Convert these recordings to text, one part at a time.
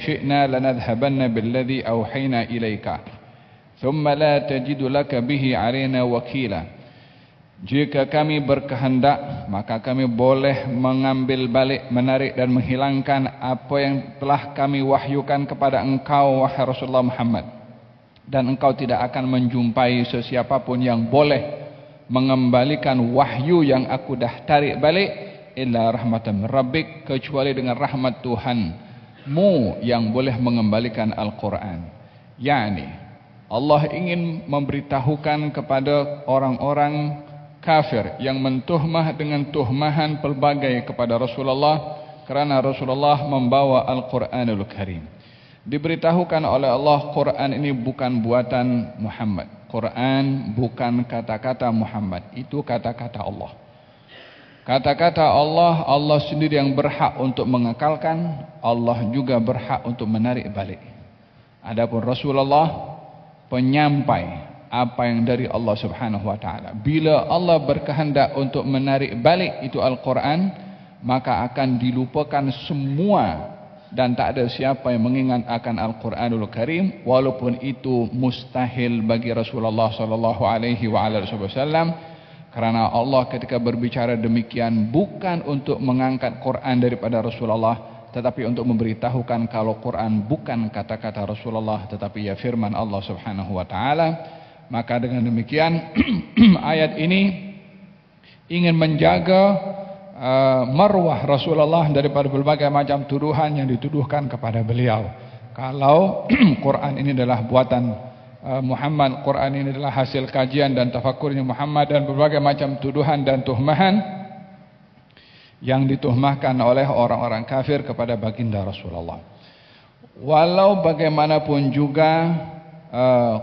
syi'na lanadhhabanna billadhi awhayna ilaika thumma la tajidu laka bihi 'alaina wakila. Jika kami berkehendak, maka kami boleh mengambil balik, menarik dan menghilangkan apa yang telah kami wahyukan kepada engkau, wahai Rasulullah Muhammad. Dan engkau tidak akan menjumpai sesiapa pun yang boleh mengembalikan wahyu yang aku dah tarik balik, illa rahmatan min rabbik, kecuali dengan rahmat Tuhanmu yang boleh mengembalikan Al-Quran. Yani, Allah ingin memberitahukan kepada orang-orang kafir yang mentuhmah dengan tuhmahan pelbagai kepada Rasulullah kerana Rasulullah membawa Al-Quranul Karim. Diberitahukan oleh Allah, Quran ini bukan buatan Muhammad. Quran bukan kata-kata Muhammad, itu kata-kata Allah. Kata-kata Allah, Allah sendiri yang berhak untuk mengekalkan, Allah juga berhak untuk menarik balik. Adapun Rasulullah penyampai apa yang dari Allah Subhanahu wa taala. Bila Allah berkehendak untuk menarik balik itu Al-Quran, maka akan dilupakan semua dan tak ada siapa yang mengingat akan Al-Quranul Karim, walaupun itu mustahil bagi Rasulullah sallallahu alaihi wasallam, kerana Allah ketika berbicara demikian bukan untuk mengangkat Quran daripada Rasulullah, tetapi untuk memberitahukan kalau Quran bukan kata-kata Rasulullah tetapi ya firman Allah Subhanahu wa taala. Maka dengan demikian ayat ini ingin menjaga marwah Rasulullah daripada berbagai macam tuduhan yang dituduhkan kepada beliau. Kalau Quran ini adalah buatan Muhammad, Quran ini adalah hasil kajian dan tafakurnya Muhammad, dan berbagai macam tuduhan dan tuhmahan yang dituhmahkan oleh orang-orang kafir kepada baginda Rasulullah. Walau bagaimanapun juga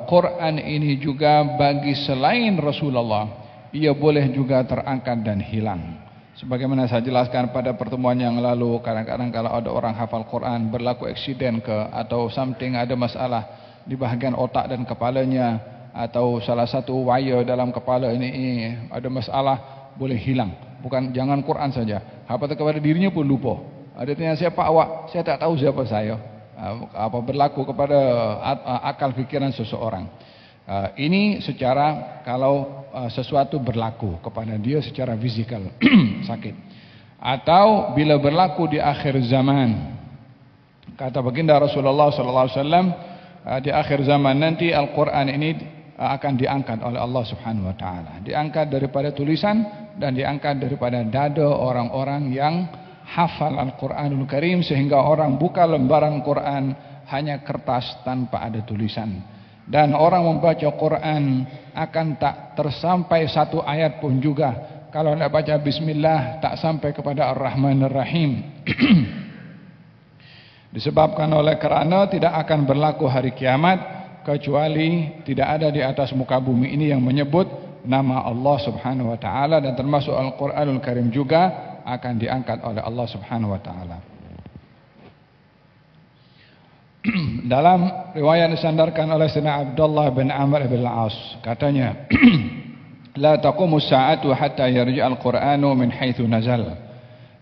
Quran ini juga bagi selain Rasulullah, ia boleh juga terangkat dan hilang. Sebagaimana saya jelaskan pada pertemuan yang lalu, kadang-kadang kalau ada orang hafal Quran, berlaku eksiden atau something, ada masalah di bahagian otak dan kepalanya, atau salah satu wire dalam kepala ini ada masalah, boleh hilang. Bukan jangan Quran saja, hafal kepada dirinya pun lupa. Ada tanya siapa awak, saya tak tahu siapa saya. Apa berlaku kepada akal fikiran seseorang. Ini secara kalau sesuatu berlaku kepada dia secara fizikal sakit, atau bila berlaku di akhir zaman. Kata baginda Rasulullah sallallahu alaihi wasallam, di akhir zaman nanti Al-Quran ini akan diangkat oleh Allah Subhanahu wa taala, diangkat daripada tulisan dan diangkat daripada dada orang-orang yang hafal Al-Quranul Karim, sehingga orang buka lembaran Quran hanya kertas tanpa ada tulisan. Dan orang membaca Quran akan tak tersampai satu ayat pun juga kalau nak baca Bismillah tak sampai kepada Ar-Rahman Ar-Rahim. Disebabkan oleh kerana tidak akan berlaku hari kiamat kecuali tidak ada di atas muka bumi ini yang menyebut nama Allah Subhanahu wa taala, dan termasuk Al-Quranul Karim juga akan diangkat oleh Allah Subhanahu wa taala. Dalam riwayat disandarkan oleh Sayyidina Abdullah bin Amr bin Al-As, katanya, la taqumu as-sa'atu hatta yarji'a al-Qur'anu min haitsu nazal.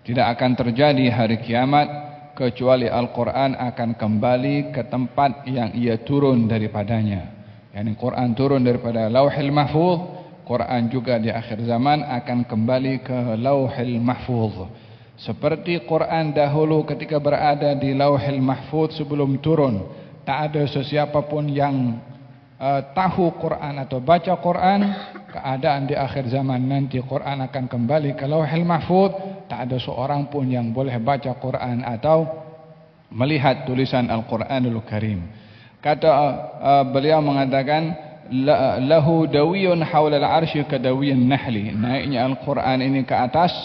Tidak akan terjadi hari kiamat kecuali Al-Quran akan kembali ke tempat yang ia turun daripadanya. Yani Quran turun daripada Lauhil Mahfuz, Quran juga di akhir zaman akan kembali ke Lauhil Mahfuz. Seperti Quran dahulu ketika berada di Lauhil Mahfuz sebelum turun, tak ada sesiapa pun yang tahu Quran atau baca Quran. Keadaan di akhir zaman nanti Quran akan kembali ke Lauhil Mahfuz, tak ada seorang pun yang boleh baca Quran atau melihat tulisan Al-Quranul Karim. Kata beliau mengatakan, lahu dawiyun hawla al-arsy kadawiyin nahli. Naiknya Al-Quran ini ke atas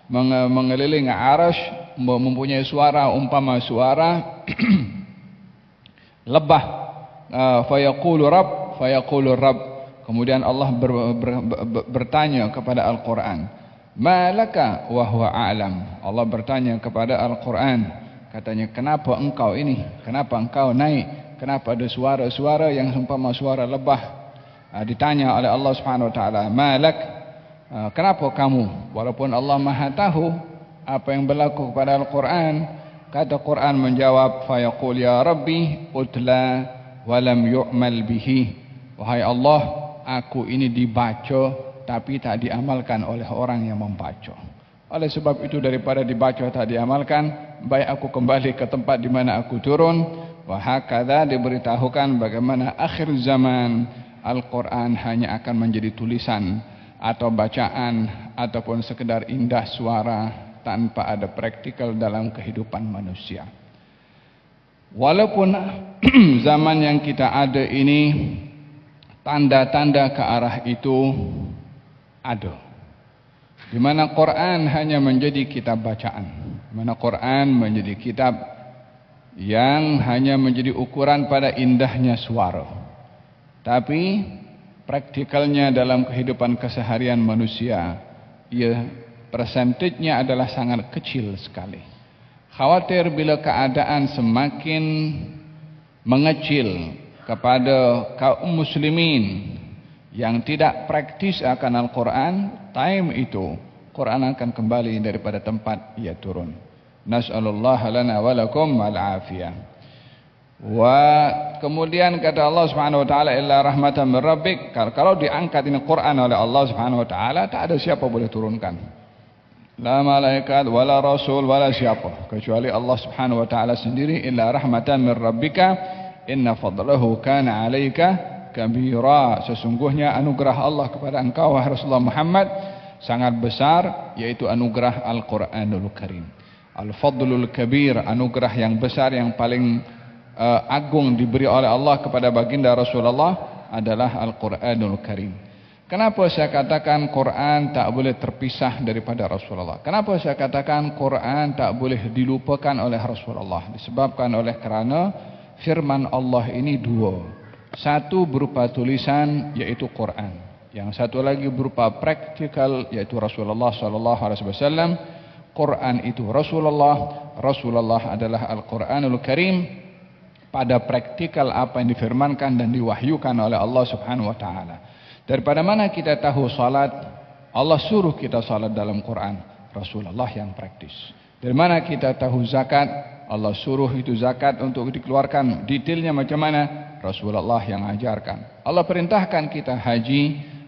mengelilingi arsy, mempunyai suara umpama suara lebah. Fayaqulu rabb, fayaqulu rabb. Kemudian Allah bertanya kepada Al-Quran, malaka wa huwa a'lam. Allah bertanya kepada Al-Quran, katanya, kenapa engkau ini, kenapa engkau naik, kenapa ada suara-suara yang seumpama suara lebah. Ditanya oleh Allah Subhanahu wa taala, malak, kenapa kamu? Walaupun Allah Maha tahu apa yang berlaku kepada Al-Quran, Kata Quran menjawab, fayaqul ya Rabbi utla walam yu'mal bihi. Wahai Allah, aku ini dibaca tapi tak diamalkan oleh orang yang membaca. Oleh sebab itu daripada dibaca tak diamalkan, baik aku kembali ke tempat di mana aku turun. Wahakadha diberitahukan bagaimana akhir zaman Al-Quran hanya akan menjadi tulisan atau bacaan ataupun sekedar indah suara tanpa ada praktikal dalam kehidupan manusia. Walaupun zaman yang kita ada ini tanda-tanda ke arah itu ada, di mana Quran hanya menjadi kitab bacaan, di mana Quran menjadi kitab yang hanya menjadi ukuran pada indahnya suara, tapi praktikalnya dalam kehidupan keseharian manusia, persentasenya adalah sangat kecil sekali. Khawatir bila keadaan semakin mengecil kepada kaum muslimin yang tidak praktis akan Al-Quran, time itu Quran akan kembali daripada tempat ia turun. Nas'alullah lana wa lakum al-afiyah. Kemudian kata Allah Subhanahu wa taala, illa rahmatan min rabbik. Kalau diangkat ini Quran oleh Allah Subhanahu wa taala, tak ada siapa boleh turunkan. La malaikat wala rasul wala siapa kecuali Allah Subhanahu wa taala sendiri. Illa rahmatan min rabbika inna fadlahu kana 'alaika kabira. Sesungguhnya anugerah Allah kepada engkau wahai Rasulullah Muhammad sangat besar, yaitu anugerah Al-Qur'anul Karim. Al-Fadlul Kabir, anugerah yang besar yang paling agung diberi oleh Allah kepada baginda Rasulullah adalah Al-Quranul Karim. Kenapa saya katakan Quran tak boleh terpisah daripada Rasulullah? Kenapa saya katakan Quran tak boleh dilupakan oleh Rasulullah? Disebabkan oleh kerana firman Allah ini dua. Satu berupa tulisan, yaitu Quran. Yang satu lagi berupa praktikal, yaitu Rasulullah SAW. Quran itu Rasulullah, Rasulullah adalah Al-Quranul Karim. Pada praktikal apa yang difirmankan dan diwahyukan oleh Allah Subhanahu wa taala. Daripada mana kita tahu salat? Allah suruh kita salat dalam Quran, Rasulullah yang praktis. Dari mana kita tahu zakat? Allah suruh itu zakat untuk dikeluarkan, detailnya macam mana? Rasulullah yang ajarkan. Allah perintahkan kita haji,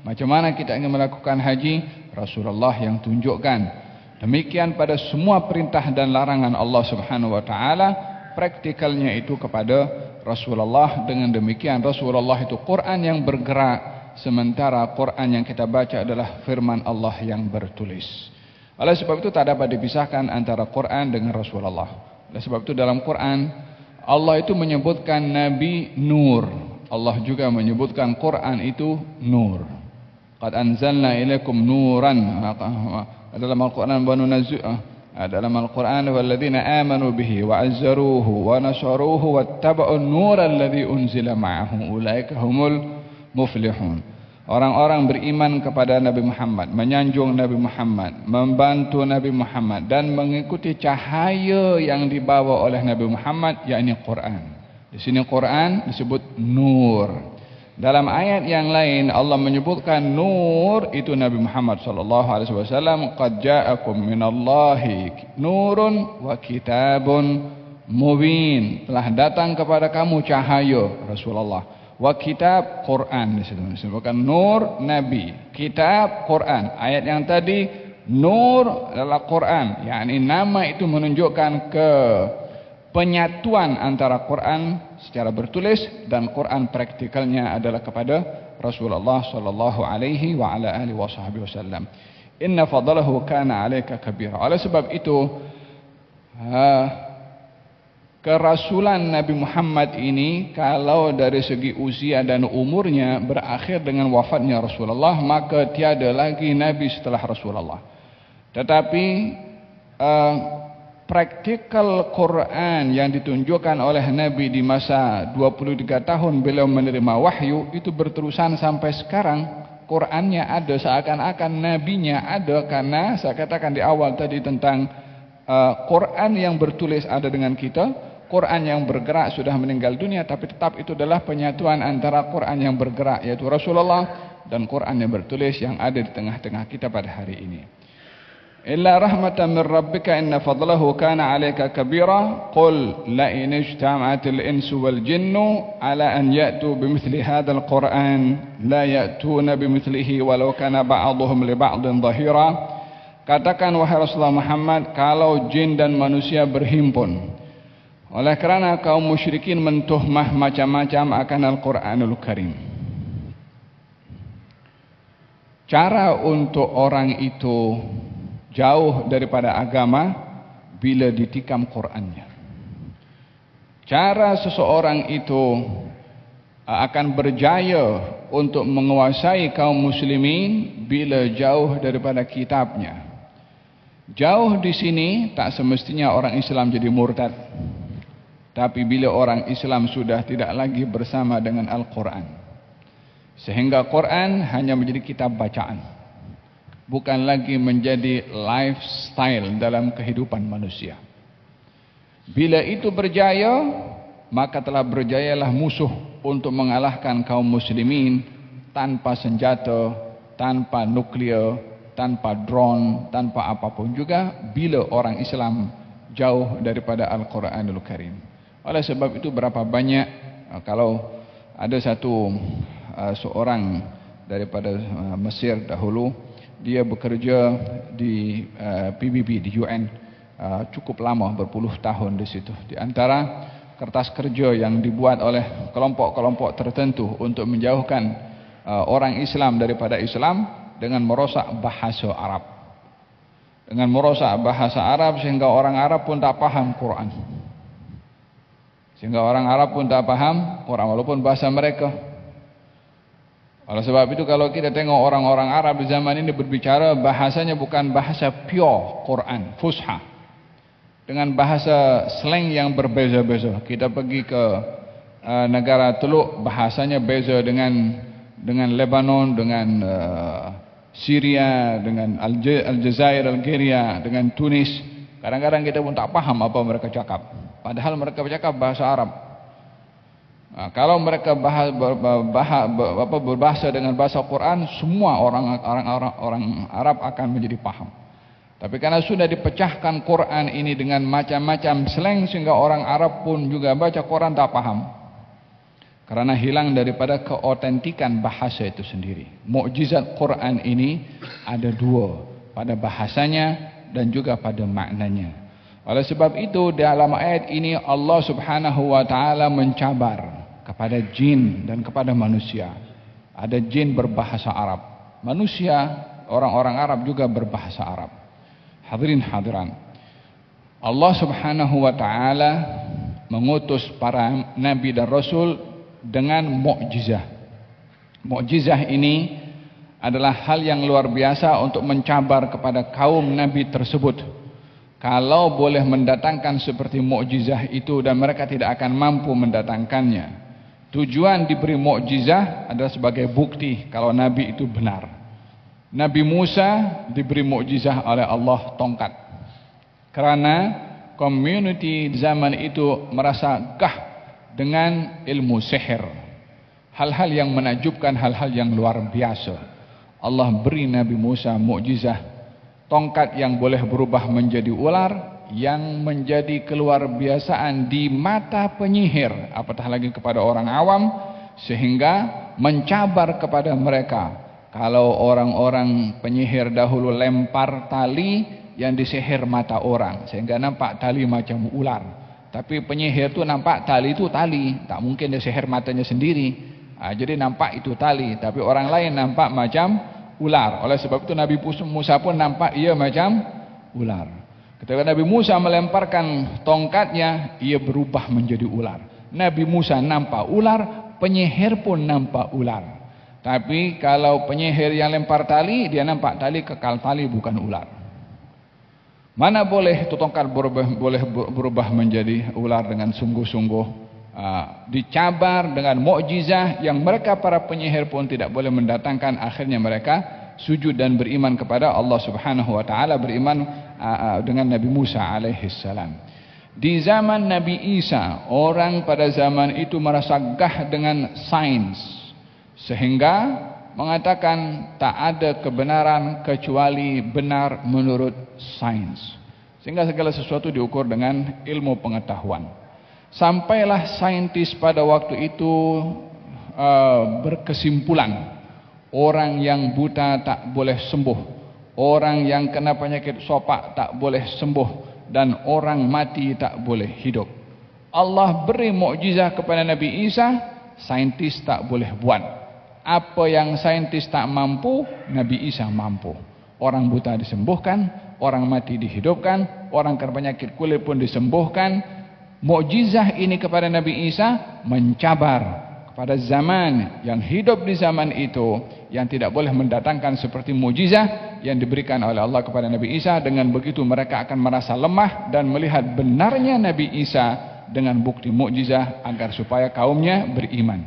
macam mana kita ingin melakukan haji? Rasulullah yang tunjukkan. Demikian pada semua perintah dan larangan Allah Subhanahu wa taala, praktikalnya itu kepada Rasulullah. Dengan demikian Rasulullah itu Quran yang bergerak, sementara Quran yang kita baca adalah firman Allah yang bertulis. Oleh sebab itu tak dapat dipisahkan antara Quran dengan Rasulullah. Oleh sebab itu dalam Quran Allah itu menyebutkan Nabi Nur, Allah juga menyebutkan Quran itu Nur. Qad anzalna ilaikum nuran. Dalam Al-Quran dalam Al-Quran, walladzina amanu bihi wa azzaruhu wa nasaruhu wattaba'un nura alladzi unzila ma'ahu ulaika humul muflihun. Orang-orang beriman kepada Nabi Muhammad, menyanjung Nabi Muhammad, membantu Nabi Muhammad dan mengikuti cahaya yang dibawa oleh Nabi Muhammad, yakni Quran. Di sini Quran disebut nur. Dalam ayat yang lain Allah menyebutkan nur itu Nabi Muhammad sallallahu alaihi wasallam, qad ja'akum minallahi nurun wa kitabun mubin. Telah datang kepada kamu cahaya, Rasulullah. Wa kitab, Quran. Disebutkan nur Nabi, kitab Quran. Ayat yang tadi nur adalah Quran, yakni nama itu menunjukkan ke penyatuan antara Quran secara bertulis dan Quran praktikalnya adalah kepada Rasulullah sallallahu alaihi wa ala alihi wasallam. Inna fadlahu kana 'alaika kabira. Oleh sebab itu kerasulan Nabi Muhammad ini kalau dari segi usia dan umurnya berakhir dengan wafatnya Rasulullah, maka tiada lagi nabi setelah Rasulullah. Tetapi praktikal Quran yang ditunjukkan oleh Nabi di masa 23 tahun beliau menerima wahyu itu berterusan sampai sekarang. Qurannya ada, seakan-akan nabinya ada, karena saya katakan di awal tadi tentang Quran yang bertulis ada dengan kita, Quran yang bergerak sudah meninggal dunia, tapi tetap itu adalah penyatuan antara Quran yang bergerak yaitu Rasulullah dan Quran yang bertulis yang ada di tengah-tengah kita pada hari ini. إلا رحمة من ربك إن فضله كان عليك كبيرا قل لئن اجتمعت الإنس والجن على أن يأتوا بمثل هذا القرآن لا يأتون بمثله ولو كان بعضهم لبعض ظهيرا. Katakan wahai Rasulullah Muhammad, kalau jin dan manusia berhimpun oleh kerana kaum musyrikin mentuhmah macam-macam akan Al-Quranul Karim, cara untuk orang itu jauh daripada agama bila ditikam Qurannya. Cara seseorang itu akan berjaya untuk menguasai kaum muslimin bila jauh daripada kitabnya. Jauh di sini tak semestinya orang Islam jadi murtad. Tapi bila orang Islam sudah tidak lagi bersama dengan Al-Quran, sehingga Quran hanya menjadi kitab bacaan, bukan lagi menjadi lifestyle dalam kehidupan manusia. Bila itu berjaya, maka telah berjayalah musuh untuk mengalahkan kaum muslimin tanpa senjata, tanpa nuklear, tanpa drone, tanpa apapun juga, bila orang Islam jauh daripada Al-Quranul Karim. Oleh sebab itu berapa banyak, kalau ada seorang daripada Mesir dahulu, dia bekerja di PBB, di UN, cukup lama, berpuluh tahun di situ. Di antara kertas kerja yang dibuat oleh kelompok-kelompok tertentu untuk menjauhkan orang Islam daripada Islam dengan merosak bahasa Arab. Dengan merosak bahasa Arab sehingga orang Arab pun tak paham Quran. Sehingga orang Arab pun tak paham Quran walaupun bahasa mereka. Oleh sebab itu kalau kita tengok orang-orang Arab di zaman ini berbicara, bahasanya bukan bahasa pure Quran, fusha, dengan bahasa slang yang berbeza-beza. Kita pergi ke negara Teluk, bahasanya beza dengan Lebanon, dengan Syria, dengan Aljazair, Algeria, dengan Tunis. Kadang-kadang kita pun tak paham apa mereka cakap, padahal mereka bercakap bahasa Arab. Kalau mereka berbahasa dengan bahasa Quran, semua orang Arab akan menjadi paham. Tapi karena sudah dipecahkan Quran ini dengan macam-macam slang, sehingga orang Arab pun juga baca Quran tak paham. Karena hilang daripada keotentikan bahasa itu sendiri. Mukjizat Quran ini ada dua, pada bahasanya dan juga pada maknanya. Oleh sebab itu dalam ayat ini Allah Subhanahu wa taala mencabar kepada jin dan kepada manusia. Ada jin berbahasa Arab, manusia, orang-orang Arab juga berbahasa Arab. Hadirin hadiran, Allah Subhanahu wa taala mengutus para nabi dan rasul dengan mukjizah. Mukjizah ini adalah hal yang luar biasa untuk mencabar kepada kaum nabi tersebut. Kalau boleh mendatangkan seperti mukjizah itu dan mereka tidak akan mampu mendatangkannya. Tujuan diberi mukjizah adalah sebagai bukti kalau nabi itu benar. Nabi Musa diberi mukjizah oleh Allah tongkat. Karena community zaman itu merasa gah dengan ilmu sihir. Hal-hal yang menakjubkan, hal-hal yang luar biasa. Allah beri Nabi Musa mukjizah, tongkat yang boleh berubah menjadi ular, yang menjadi keluar biasaan di mata penyihir, apatah lagi kepada orang awam, sehingga mencabar kepada mereka. Kalau orang-orang penyihir dahulu lempar tali yang disihir mata orang, sehingga nampak tali macam ular. Tapi penyihir tu nampak tali itu tali, tak mungkin dia sihir matanya sendiri. Jadi nampak itu tali, tapi orang lain nampak macam ular. Oleh sebab itu Nabi Musa pun nampak ia macam ular. Ketika Nabi Musa melemparkan tongkatnya, ia berubah menjadi ular. Nabi Musa nampak ular, penyihir pun nampak ular. Tapi kalau penyihir yang lempar tali, dia nampak tali, kekal tali, bukan ular. Mana boleh itu tongkat boleh berubah menjadi ular dengan sungguh-sungguh. Dicabar dengan mukjizah yang mereka para penyihir pun tidak boleh mendatangkan. Akhirnya mereka sujud dan beriman kepada Allah Subhanahu wa taala, beriman dengan Nabi Musa alaihissalam. Di zaman Nabi Isa, orang pada zaman itu merasa gah dengan sains, sehingga mengatakan tak ada kebenaran kecuali benar menurut sains. Sehingga segala sesuatu diukur dengan ilmu pengetahuan. Sampailah saintis pada waktu itu berkesimpulan, orang yang buta tak boleh sembuh, orang yang kena penyakit sopak tak boleh sembuh, dan orang mati tak boleh hidup. Allah beri mukjizat kepada Nabi Isa, saintis tak boleh buat. Apa yang saintis tak mampu, Nabi Isa mampu. Orang buta disembuhkan, orang mati dihidupkan, orang kena penyakit kulit pun disembuhkan. Mukjizat ini kepada Nabi Isa mencabar kepada zaman yang hidup di zaman itu, yang tidak boleh mendatangkan seperti mukjizat yang diberikan oleh Allah kepada Nabi Isa. Dengan begitu mereka akan merasa lemah dan melihat benarnya Nabi Isa dengan bukti mukjizat agar supaya kaumnya beriman.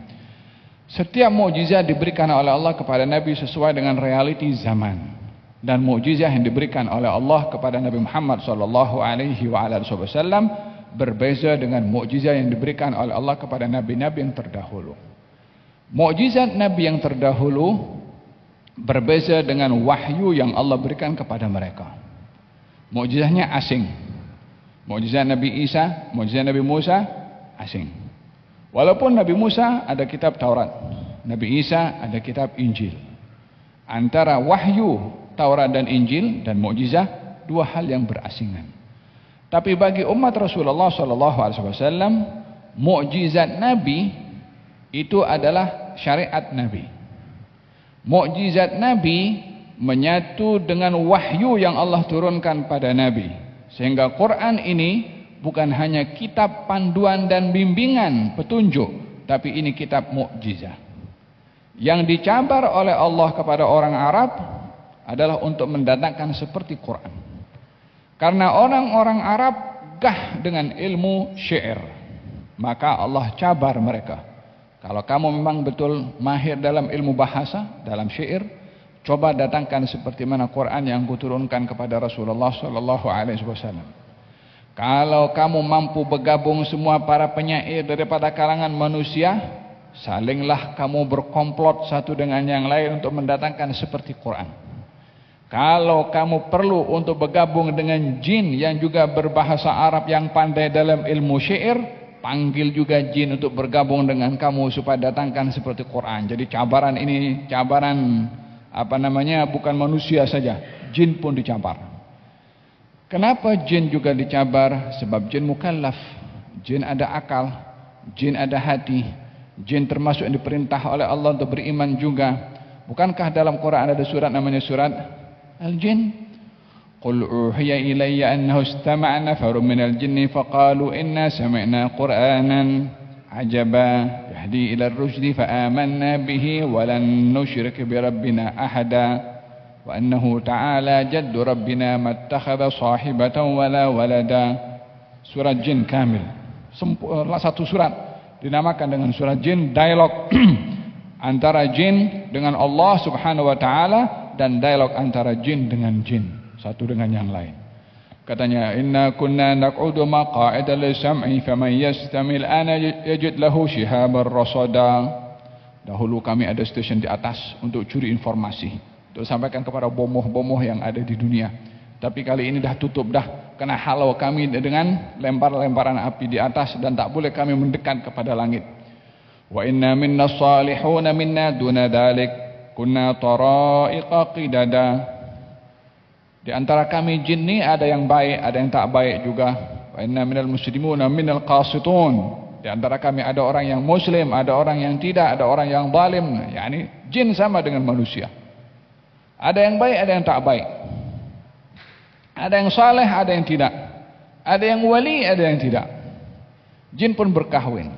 Setiap mukjizat diberikan oleh Allah kepada Nabi sesuai dengan realiti zaman, dan mukjizat yang diberikan oleh Allah kepada Nabi Muhammad sallallahu alaihi wasallam berbeza dengan mukjizat yang diberikan oleh Allah kepada nabi-nabi yang terdahulu. Mukjizat Nabi yang terdahulu berbeza dengan wahyu yang Allah berikan kepada mereka. Mukjizatnya asing. Mukjizat Nabi Isa, mukjizat Nabi Musa asing. Walaupun Nabi Musa ada kitab Taurat, Nabi Isa ada kitab Injil. Antara wahyu Taurat dan Injil dan mukjizat dua hal yang berasingan. Tapi bagi umat Rasulullah SAW, mukjizat Nabi itu adalah syariat Nabi. Mukjizat Nabi menyatu dengan wahyu yang Allah turunkan pada Nabi. Sehingga Quran ini bukan hanya kitab panduan dan bimbingan petunjuk, tapi ini kitab mukjizat. Yang dicabar oleh Allah kepada orang Arab adalah untuk mendatangkan seperti Quran. Karena orang-orang Arab gah dengan ilmu syair, maka Allah cabar mereka. Kalau kamu memang betul mahir dalam ilmu bahasa, dalam syair, coba datangkan seperti mana Quran yang kuturunkan kepada Rasulullah SAW. Kalau kamu mampu bergabung semua para penyair daripada kalangan manusia, salinglah kamu berkomplot satu dengan yang lain untuk mendatangkan seperti Quran. Kalau kamu perlu untuk bergabung dengan jin yang juga berbahasa Arab yang pandai dalam ilmu syair, panggil juga jin untuk bergabung dengan kamu supaya datangkan seperti Quran. Jadi cabaran ini cabaran bukan manusia saja, jin pun dicabar. Kenapa jin juga dicabar? Sebab jin mukallaf, jin ada akal, jin ada hati, jin termasuk yang diperintah oleh Allah untuk beriman juga. Bukankah dalam Quran ada surat namanya surat Al-Jin? Qul uhiya ilayya annahu istama'a nafarun minal jinni faqalu inna sami'na Qur'anan ajaba yahdi ila ar-rusydi fa amanna bihi wa lan nusyrik bi rabbina ahada. Wa annahu ta'ala jaddu rabbina mattakhadha sahibatan wala walada. Surat Jin kamil. Satu surat dinamakan dengan surat Jin, dialog antara jin dengan Allah Subhanahu wa taala dan dialog antara jin dengan jin, satu dengan yang lain. Katanya, inna kunna naq'udu maq'ida lis-sam'i faman yastamil ana yajid lahu shihaban rasada. Dahulu kami ada stesen di atas untuk curi informasi, untuk sampaikan kepada bomoh-bomoh yang ada di dunia. Tapi kali ini dah tutup dah, kena halau kami dengan lempar-lemparan api di atas dan tak boleh kami mendekat kepada langit. Wa inna minna salihuna minna duna dalik kunna tara'iqa qidada. Di antara kami jin ni ada yang baik, ada yang tak baik juga. Wa inna minal muslimuna minal qasitun. Di antara kami ada orang yang muslim, ada orang yang tidak, ada orang yang zalim. Yani jin sama dengan manusia. Ada yang baik, ada yang tak baik. Ada yang saleh, ada yang tidak. Ada yang wali, ada yang tidak. Jin pun berkahwin.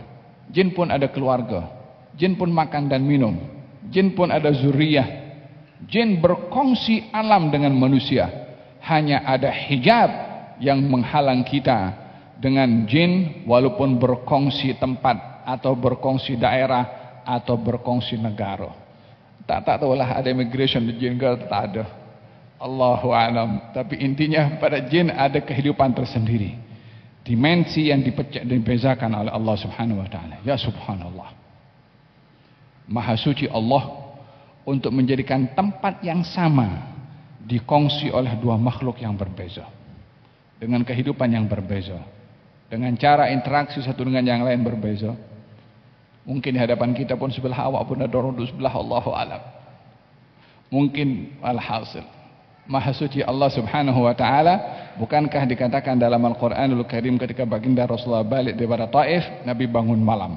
Jin pun ada keluarga. Jin pun makan dan minum. Jin pun ada zuriyah. Jin berkongsi alam dengan manusia. Hanya ada hijab yang menghalang kita dengan jin, walaupun berkongsi tempat atau berkongsi daerah atau berkongsi negara. Tak tahulah ada immigration di jin ke tak ada. Allahu a'lam. Tapi intinya pada jin ada kehidupan tersendiri. Dimensi yang dibezakan oleh Allah Subhanahu wa taala. Ya subhanallah. Maha suci Allah, untuk menjadikan tempat yang sama dikongsi oleh dua makhluk yang berbeza, dengan kehidupan yang berbeza, dengan cara interaksi satu dengan yang lain berbeza. Mungkin di hadapan kita pun sebelah awak pun ada orang duduk sebelah, Allahu a'lam. Mungkin alhasil Maha suci Allah Subhanahu wa taala. Bukankah dikatakan dalam Al-Qur'anul Karim ketika baginda Rasulullah balik daripada Taif, Nabi bangun malam.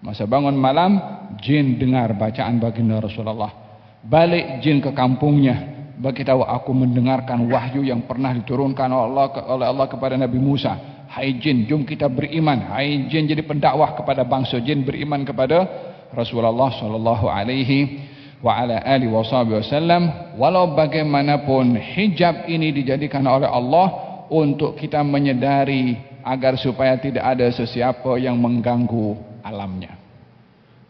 Masa bangun malam, jin dengar bacaan baginda Rasulullah. Balik jin ke kampungnya, beritahu, aku mendengarkan wahyu yang pernah diturunkan oleh Allah kepada Nabi Musa. Hai jin, jom kita beriman. Hai jin jadi pendakwah kepada bangsa jin, beriman kepada Rasulullah sallallahu alaihi wa ala alihi wasallam. Walau bagaimanapun hijab ini dijadikan oleh Allah untuk kita menyedari agar supaya tidak ada sesiapa yang mengganggu alamnya.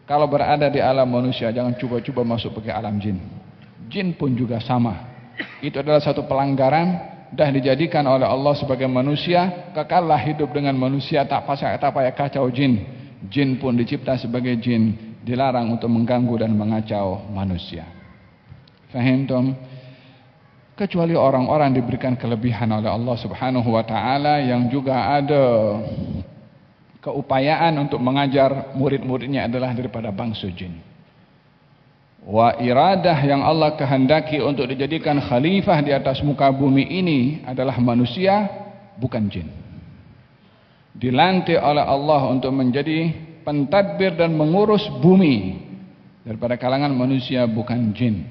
Kalau berada di alam manusia, jangan cuba-cuba masuk ke alam jin. Jin pun juga sama. Itu adalah satu pelanggaran. Dah dijadikan oleh Allah sebagai manusia, kekallah hidup dengan manusia, tak payah kacau jin. Jin pun dicipta sebagai jin, dilarang untuk mengganggu dan mengacau manusia. Faham tom? Kecuali orang-orang diberikan kelebihan oleh Allah Subhanahu wa taala yang juga ada keupayaan untuk mengajar murid-muridnya adalah daripada bangsa jin. Wa iradah yang Allah kehendaki untuk dijadikan khalifah di atas muka bumi ini adalah manusia, bukan jin. Dilantik oleh Allah untuk menjadi pentadbir dan mengurus bumi daripada kalangan manusia, bukan jin.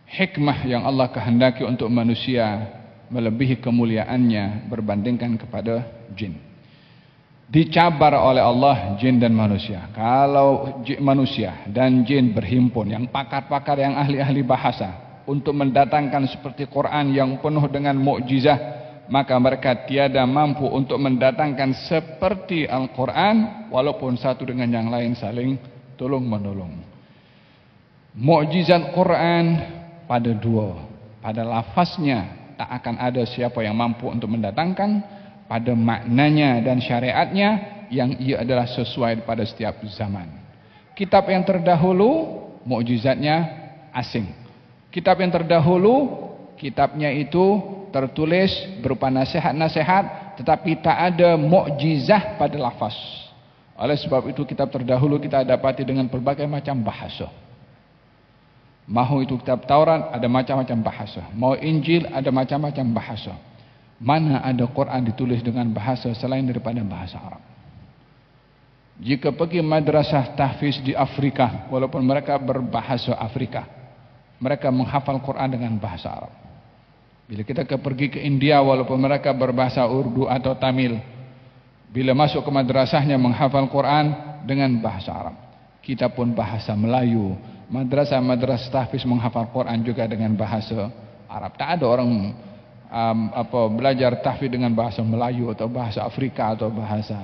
Hikmah yang Allah kehendaki untuk manusia melebihi kemuliaannya berbandingkan kepada jin. Dicabar oleh Allah jin dan manusia. Kalau manusia dan jin berhimpun, yang pakar-pakar, yang ahli-ahli bahasa, untuk mendatangkan seperti Quran yang penuh dengan mukjizah, maka mereka tiada mampu untuk mendatangkan seperti Al-Quran, walaupun satu dengan yang lain saling tolong menolong. Mukjizat Quran pada dua, pada lafaznya tak akan ada siapa yang mampu untuk mendatangkan, pada maknanya dan syariatnya yang ia adalah sesuai pada setiap zaman. Kitab yang terdahulu mukjizatnya asing. Kitab yang terdahulu, kitabnya itu tertulis berupa nasihat-nasihat, tetapi tak ada mukjizah pada lafaz. Oleh sebab itu kitab terdahulu kita dapati dengan berbagai macam bahasa. Mahu itu kitab Taurat ada macam-macam bahasa, mau Injil ada macam-macam bahasa. Mana ada Quran ditulis dengan bahasa selain daripada bahasa Arab? Jika pergi madrasah tahfiz di Afrika, walaupun mereka berbahasa Afrika, mereka menghafal Quran dengan bahasa Arab. Bila kita pergi ke India, walaupun mereka berbahasa Urdu atau Tamil, bila masuk ke madrasahnya menghafal Quran dengan bahasa Arab. Kita pun bahasa Melayu, madrasah tahfiz menghafal Quran juga dengan bahasa Arab. Tak ada orang belajar tahfiz dengan bahasa Melayu atau bahasa Afrika atau bahasa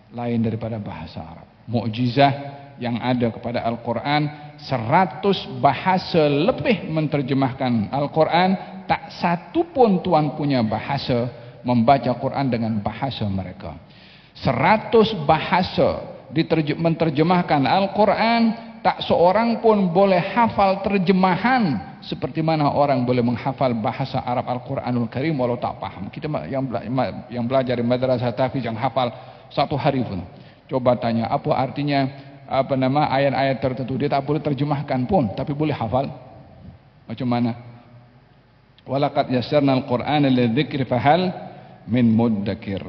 lain daripada bahasa Arab. Mukjizah yang ada kepada Al-Quran, 100 bahasa lebih menterjemahkan Al-Quran, tak satu pun tuan punya bahasa membaca Quran dengan bahasa mereka. 100 bahasa menterjemahkan Al-Quran, tak seorang pun boleh hafal terjemahan seperti mana orang boleh menghafal bahasa Arab Al-Quranul Karim walau tak paham. Kita yang belajar di madrasah tahfiz yang hafal satu hari pun, coba tanya apa artinya ayat-ayat tertentu, dia tak boleh terjemahkan pun, tapi boleh hafal. Macam mana? Walaqad yassarnal Qur'ana lidzikri fahal min muddakir.